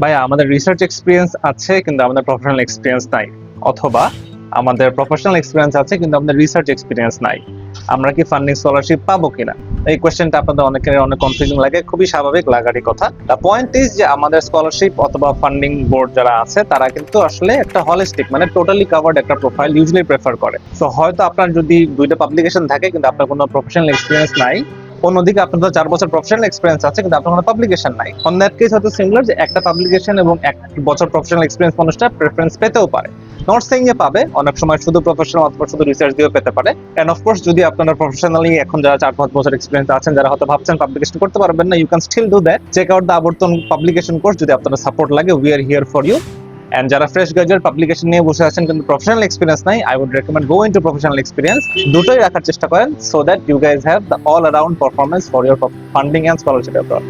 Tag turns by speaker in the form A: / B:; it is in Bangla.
A: ভাইয়া আমাদের রিসার্চ এক্সপিরিয়েন্স আছে কিন্তু আমাদের প্রফেশনাল এক্সপিরিয়েন্স নাই, অথবা আমাদের প্রফেশনাল এক্সপিরিয়েন্স আছে কিন্তু আমাদের রিসার্চ এক্সপিরিয়েন্স নাই, আমরা কি ফান্ডিং স্কলারশিপ পাবো কিনা? এই কোয়েশ্চেনটা আপনাদের অনেকের অনেক কনফিউজিং লাগে, খুবই স্বাভাবিক লাগারই কথা। দ্য পয়েন্ট ইজ যে আমাদের স্কলারশিপ অথবা ফান্ডিং বোর্ড যারা আছে তারা কিন্তু আসলে একটা হলিস্টিক মানে টোটালি কাভার্ড একটা প্রোফাইল ইউজুয়ালি প্রেফার করে। সো হয়তো আপনার যদি দুইটা পাবলিকেশন থাকে কিন্তু আপনার কোনো প্রফেশনাল এক্সপিরিয়েন্স নাই, অন্যদিকে আপনার তো 4 বছর প্রফেশনাল এক্সপিরিয়েন্স আছে কিন্তু আপনার কোনো পাবলিকেশন নাই, অন দ্যাট কেস হয়তো সিমিলার যে একটা পাবলিকেশন এবং 1 বছর প্রফেশনাল এক্সপিরিয়েন্স মানুষটা প্রেফারেন্স পেতেও পারে। নট সেইং এ পাবে, অনেক সময় শুধু প্রফেশনাল অথবা শুধু রিসার্চ দিয়েও পেতে পারে। এন্ড অফকোর্স যদি আপনারা প্রফেশনালি এখন যারা 4-5 বছর এক্সপিরিয়েন্স আছেন, যারা হয়তো ভাবছেন পাবলিকেশন করতে পারবেন না, you can still do that. Check out the Abartan publication course, যদি আপনাদের সাপোর্ট লাগে we are here for you. And যারা ফ্রেশ গ্রাজুয়েট পাবলিকেশন নিয়ে বসে আছেন কিন্তু প্রফেশনাল এক্সপিরিয়েন্স নাই, I would recommend go into professional experience. দুটোই রাখার চেষ্টা করেন so that you guys have the all around performance for your funding and scholarship abroad.